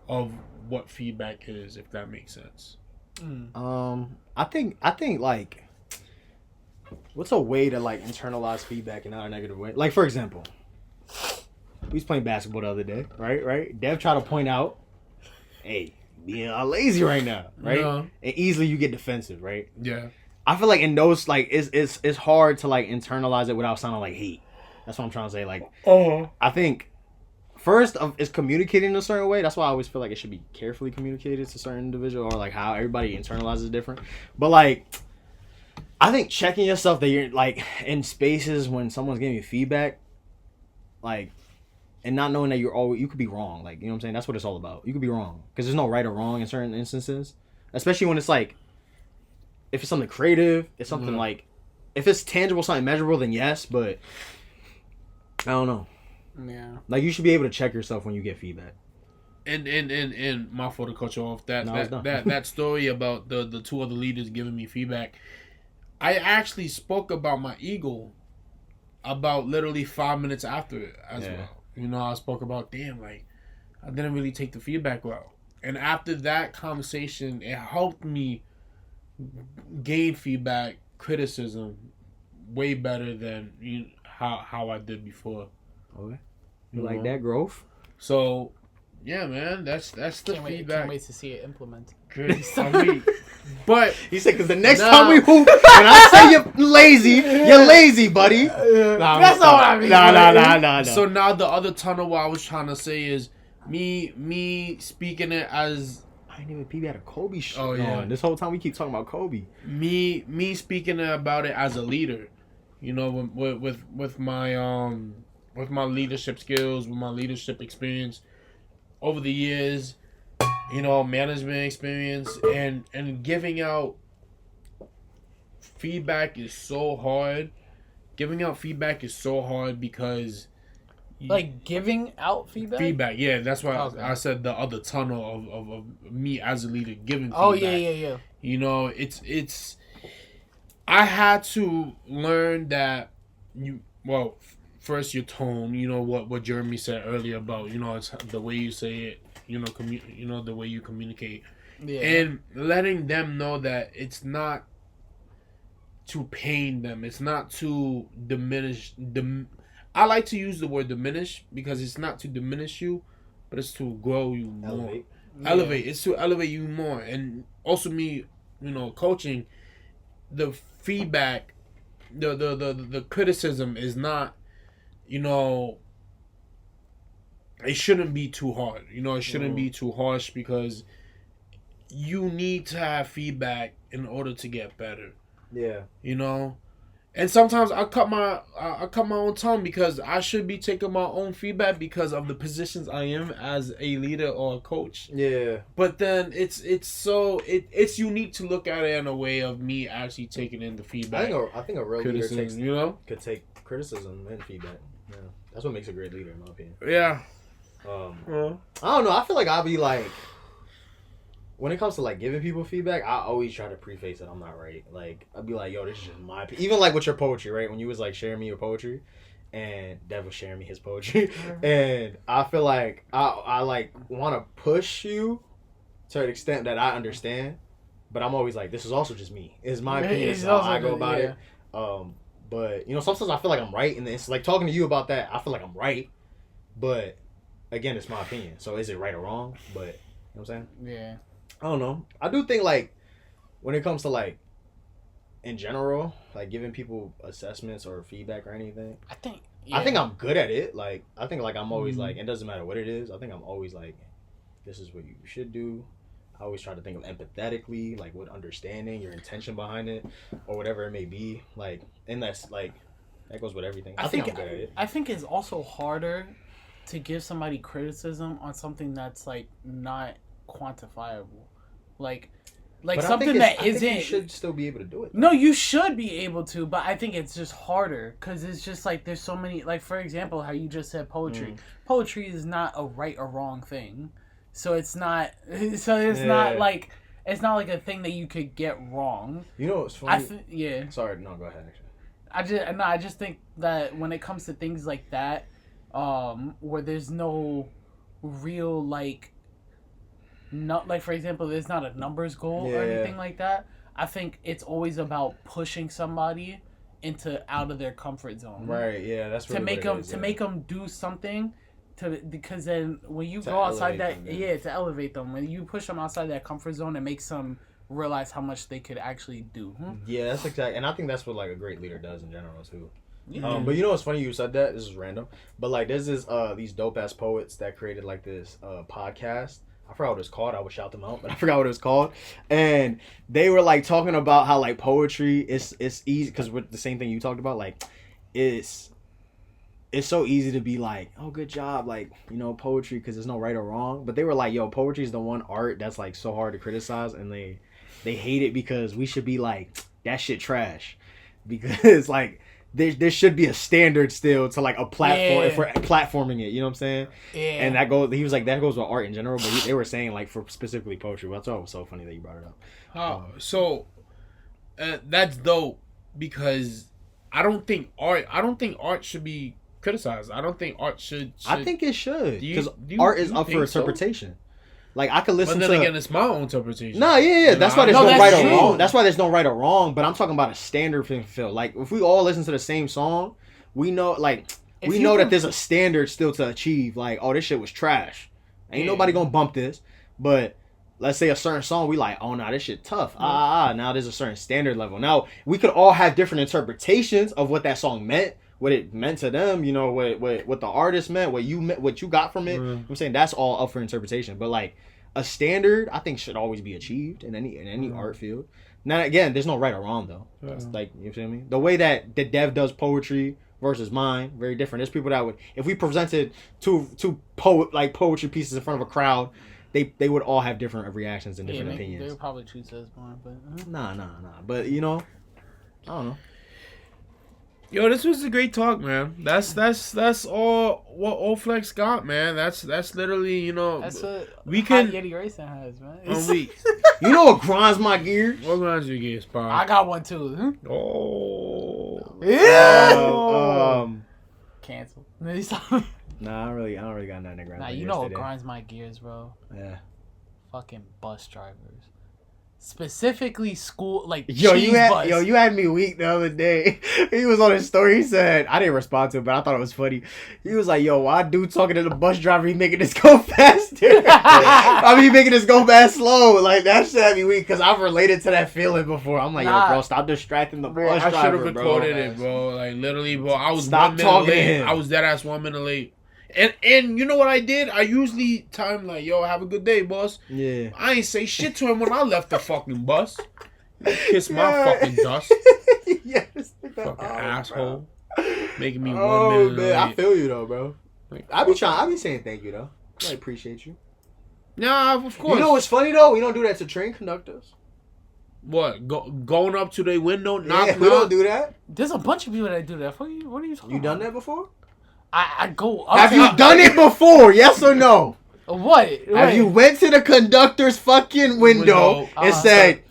of what feedback is, if that makes sense. I think like, what's a way to like internalize feedback in not a negative way? Like for example, we was playing basketball the other day, right? Dev tried to point out, hey, being lazy right now, right? Yeah. And easily you get defensive, right? Yeah. I feel like in those like it's hard to like internalize it without sounding like hate. That's what I'm trying to say. Like, I think. First, is communicating in a certain way. That's why I always feel like it should be carefully communicated to a certain individual, or like how everybody internalizes different. But like, I think checking yourself that you're like in spaces when someone's giving you feedback, like, and not knowing that you could be wrong. Like, you know what I'm saying? That's what it's all about. You could be wrong because there's no right or wrong in certain instances, especially when it's like, if it's something creative, it's something like, if it's tangible, something measurable, then yes. But I don't know. Yeah. Like, you should be able to check yourself when you get feedback. And my fault to cut you off. That story about the 2 other leaders giving me feedback. I actually spoke about my ego about literally 5 minutes after it as well. You know, I spoke about, damn, like, I didn't really take the feedback well. And after that conversation, it helped me gain feedback, criticism, way better than how I did before. Okay. You like that growth? So, yeah, man, that's the feedback. Can't wait to see it implemented. But he said, because the next time we hoop, when I say you're lazy, buddy. That's not what I mean. Nah. So now the other tunnel what I was trying to say is me speaking it as I didn't even peep at a Kobe shit. Oh yeah. This whole time we keep talking about Kobe. Me speaking about it as a leader, you know, with my leadership skills, with my leadership experience over the years, you know, management experience, and giving out feedback is so hard. Giving out feedback is so hard because like giving out feedback. Yeah, that's why Okay. I said the other tunnel of me as a leader giving feedback. Oh yeah. You know, it's I had to learn that first your tone, you know what Jeremy said earlier about, you know, it's the way you say it, you know, the way you communicate. Yeah. And letting them know that it's not to pain them, it's not to diminish I like to use the word diminish because it's not to diminish you, but it's to grow you more. Elevate. Elevate. It's to elevate you more, and also me, coaching. The feedback, the criticism is not, it shouldn't be too hard. It shouldn't be too harsh because you need to have feedback in order to get better. Yeah. And sometimes I cut my own tongue because I should be taking my own feedback because of the positions I am as a leader or a coach. Yeah. But then it's unique to look at it in a way of me actually taking in the feedback. I think a real leader could take criticism and feedback. Yeah. That's what makes a great leader, in my opinion. Yeah. I don't know. I feel like I'll be like, when it comes to like giving people feedback, I always try to preface that I'm not right. Like, I'd be like, yo, this is just my opinion. Even like with your poetry, right? When you was like sharing me your poetry, and Dev was sharing me his poetry, and I feel like I like want to push you to an extent that I understand, but I'm always like, this is also just me. It's my opinion. It's how I go about it. But sometimes I feel like I'm right, and it's like talking to you about that. I feel like I'm right, but again, it's my opinion. So is it right or wrong? But you know what I'm saying? Yeah. I don't know. I do think like when it comes to like in general, like giving people assessments or feedback or anything, I think I'm good at it. Like I think like I'm always like, it doesn't matter what it is. I think I'm always like, this is what you should do. I always try to think of empathetically, like with understanding your intention behind it or whatever it may be. Like, and that's like that goes with everything. I think I'm good at it. I think it's also harder to give somebody criticism on something that's like not quantifiable, like something that isn't. You should still be able to do it. No, you should be able to, but I think it's just harder because it's just like there's so many. Like for example, how you just said poetry. Poetry is not a right or wrong thing, so it's not. So it's not like it's not like a thing that you could get wrong. You know what's funny? Sorry, no, go ahead. Actually, I just think that when it comes to things like that, where there's no real like. Not like, for example, there's not a numbers goal or anything like that. I think it's always about pushing somebody out of their comfort zone. Right. Yeah. That's really to make them do something. Because then when you go outside to elevate them. When you push them outside that comfort zone, it makes them realize how much they could actually do. Yeah, that's exactly, and I think that's what like a great leader does in general too. Yeah. But you know what's funny? You said that. This is random, but like there's these dope ass poets that created like this podcast. I forgot what it was called. I would shout them out, but I forgot what it was called. And they were like talking about how like poetry is easy because with the same thing you talked about, like it's so easy to be like, oh, good job, like poetry because there's no right or wrong. But they were like, yo, poetry is the one art that's like so hard to criticize, and they hate it because we should be like that shit trash because like. There should be a standard still to like a platform for platforming it. You know what I'm saying? Yeah. And that goes. He was like that goes with art in general, but they were saying like for specifically poetry. Well, I thought it was so funny that you brought it up. That's dope because I don't think art should be criticized. I don't think art should. I think it should because art is up for interpretation. So? Like I could listen to. But then again, it's my own interpretation. No, yeah. That's why there's no right or wrong. That's why there's no right or wrong. But I'm talking about a standard feel. Like if we all listen to the same song, we know that there's a standard still to achieve. Like, oh, this shit was trash. Ain't nobody gonna bump this. But let's say a certain song, we like, oh, nah, this shit tough. Now there's a certain standard level. Now we could all have different interpretations of what that song meant. What it meant to them, what the artist meant, what you got from it. I'm saying that's all up for interpretation. But like a standard, I think should always be achieved in any art field. Now again, there's no right or wrong though. It's like you feel me? The way that the Dev does poetry versus mine, very different. There's people that would, if we presented two poetry pieces in front of a crowd, they would all have different reactions and different opinions. They would probably choose this one, but Nah. But I don't know. Yo, this was a great talk, man. That's all what Oflex got, man. That's literally, that's what we can Yeti Racing has, man. You know what grinds my gears? What grinds your gears, Pop? I got one too. Oh. Yeah. Cancel. Nah, I don't really got nothing to grind. Nah, you know what grinds my gears, bro? Yeah. Fucking bus drivers. specifically school, like Yo, cheese bus. you had me weak the other day. He was on his story. He said, I didn't respond to it, but I thought it was funny. He was like, yo, why dude talking to the bus driver? He making this go faster. I mean, he making this go fast slow. Like, that shit had me weak because I've related to that feeling before. I'm like, yo, bro, stop distracting the bus I should driver, have bro. recorded it, bro. Like, literally, bro. I was Stop 1 minute talking to late. him. I was dead ass 1 minute late. And you know what I did? I usually time like, yo, have a good day, boss. Yeah. I ain't say shit to him when I left the fucking bus. Kiss my fucking dust. Yes. Fucking asshole. Making me 1 Oh, minute man. I late. feel you, though, bro. Like, I be saying thank you, though. I appreciate you. nah, of course. You know what's funny, though? We don't do that to train conductors. What? Going up to their window, Yeah, knock, we don't knock? do that. There's a bunch of people that do that. What are you talking You done about? that before? I go up. Have you done it before? Yes or no? What? Have you went to the conductor's fucking window and said,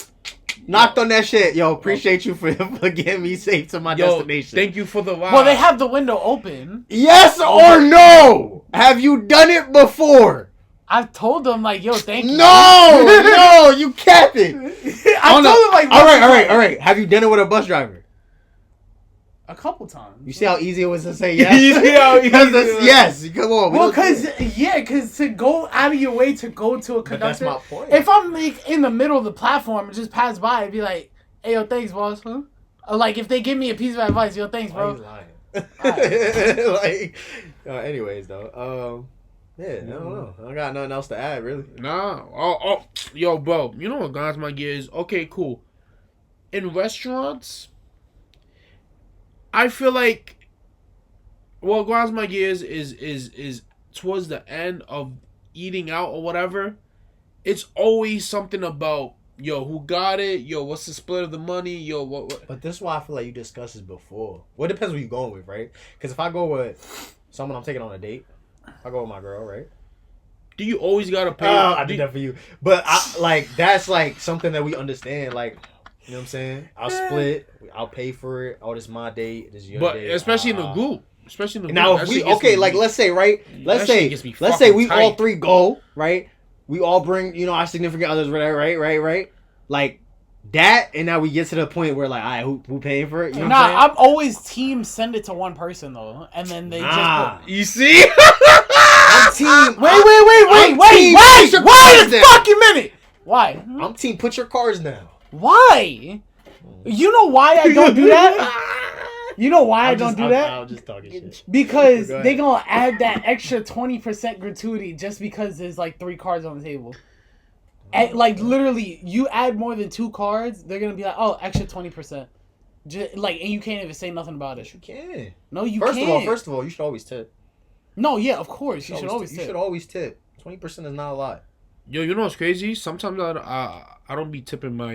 knocked on that shit? Yo, appreciate you for getting me safe to my destination. Thank you for the ride. Well, they have the window open. Yes or no? Have you done it before? I've told them like, yo, thank you. No, you capping. I told them like, All right. Have you done it with a bus driver? a couple times. You see how easy it was to say yes? You see how easy Because it was? yes, come on. we Well, don't do it. because to go out of your way to go to a But that's conductor. my point. If I'm like in the middle of the platform and just pass by, I'd be like, hey, yo, thanks, boss. Huh? Or, like if they give me a piece of advice, yo, thanks, Why you bro. lying? Like, anyways, though, yeah, I don't know. I got nothing else to add, really. Nah. Yo, bro. You know what grinds my gears? Okay, cool. In restaurants, I feel like what grinds my gears is towards the end of eating out or whatever. It's always something about, yo, who got it? Yo, what's the split of the money? Yo, what? But this is why I feel like you discussed this before. Well, it depends who you going with, right? Because if I go with someone I'm taking on a date, I go with my girl, right? Do you always gotta pay? I did that for you. But that's like something that we understand. Like, you know what I'm saying? I'll split. I'll pay for it. Oh, this is my date. This is your But date. especially in the group. Especially in the Now, group. if That we shit gets me- let's say, right? Let's that shit say gets me let's say we fucking all tight. three go, right? We all bring, our significant others, whatever, right? Like that, and now we get to the point where like, all right, who paying for it? You know what I'm saying? I'm always team send it to one person though, and then they Nah. just. You see? I'm team. Wait, team, wait down. a fucking minute. Why? I'm team. Put your cards down. Why? You know why I don't do that? You know why I don't do that? I'm just talking shit. Because Go ahead. they gonna add that extra 20% gratuity just because there's like 3 cards on the table. And, like literally, you add more than 2 cards, they're gonna be like, "Oh, extra 20%." Like, and you can't even say nothing about Yes, it. you can. No, you First can't. of all, you should always tip. No, yeah, of course, you should always You tip. should always tip. 20% is not a lot. Yo, you know what's crazy? Sometimes I don't be tipping my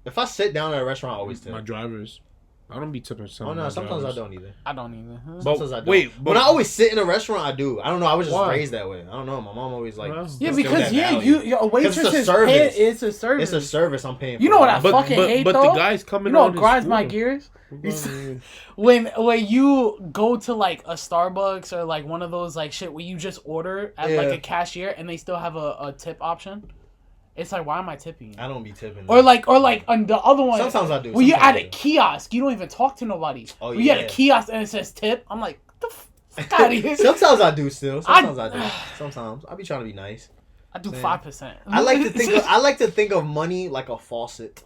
If I sit down at a restaurant, I always tip. my drivers. I don't be tipping some. Oh of no, my sometimes drivers. I don't either. I don't either. Huh? But Sometimes I don't. wait, when I always sit in a restaurant, I do. I don't know. I was just Why? raised that way. I don't know. My mom always like. Well, Yeah, instilled because that yeah, value. a waitress it's a is service. it's a service. It's a service I'm paying for. You know what I but fucking hate but though? the guys coming You know on what is grinds my cool. gears? When you go to like a Starbucks or like one of those like shit where you just order at like Yeah. a cashier and they still have a tip option. It's like, why am I tipping you? I don't be tipping. Or like on the other one. Sometimes I do. When you Sometimes at I a do. kiosk, you don't even talk to nobody. Oh, when you at yeah. a kiosk and it says tip, I'm like, get the fuck out of here. Sometimes I do still. Sometimes I I- do. Sometimes I be trying to be nice. I do Same. 5%. I like to think of money like a faucet.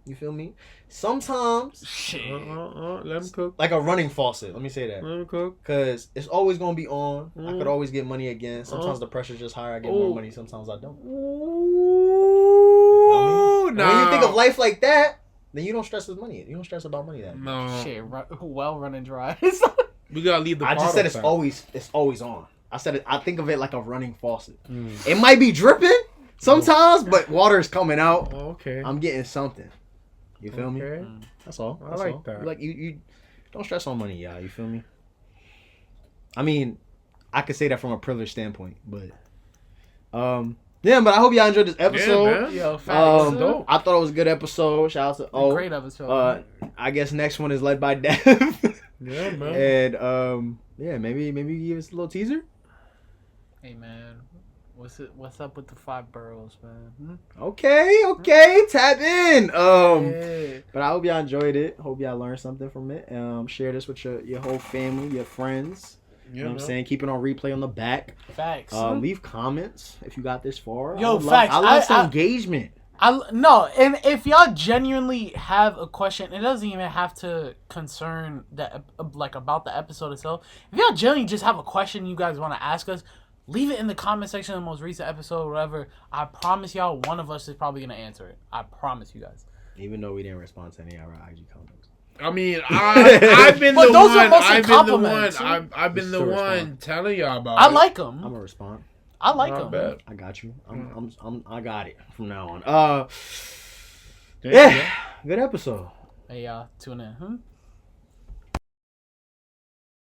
You feel me? Sometimes Shit. Let him cook. like a running faucet. Let me say that. Let him cook. Cause it's always gonna be on. I Mm. could always get money again. Sometimes Mm. the pressure's just higher. I get Ooh. more money. Sometimes I don't. Ooh, And when you think of life like that, then you don't stress with money. You don't stress about money that much. No, Shit, well running dry. we gotta leave the. I just part said off it's always on. I said it. I think of it like a running faucet. Mm. It might be dripping sometimes, but water is coming out. Oh, okay. I'm getting something. You feel me? Okay. That's all. I That's like all. that. Like you don't stress on money, y'all. You feel me? I mean, I could say that from a privileged standpoint, but yeah. But I hope y'all enjoyed this episode. man. Yo, facts. dope. I thought it was a good episode. Shout out to O. Great episode. I guess next one is led by Dev. Yeah, man. And yeah, maybe give us a little teaser. Hey man, What's up with the 5 boroughs, man? Okay, tap in. Yeah. But I hope y'all enjoyed it. Hope y'all learned something from it. Share this with your whole family, your friends. You know what I'm saying? Keep it on replay on the back. Facts. Leave comments if you got this far. Yo, facts. I love some engagement. No, and if y'all genuinely have a question, it doesn't even have to concern about the episode itself. If y'all genuinely just have a question you guys want to ask us, leave it in the comment section of the most recent episode or whatever. I promise y'all, one of us is probably gonna answer it. I promise you guys. Even though we didn't respond to any of our IG comments. I mean, I've been the those one. are mostly I've been the compliments. one. I've been the one telling y'all about I it. like them. I'm gonna respond. I like Not them. bad. I got you. I got it from now on. Yeah, good episode. Hey, y'all, tune in.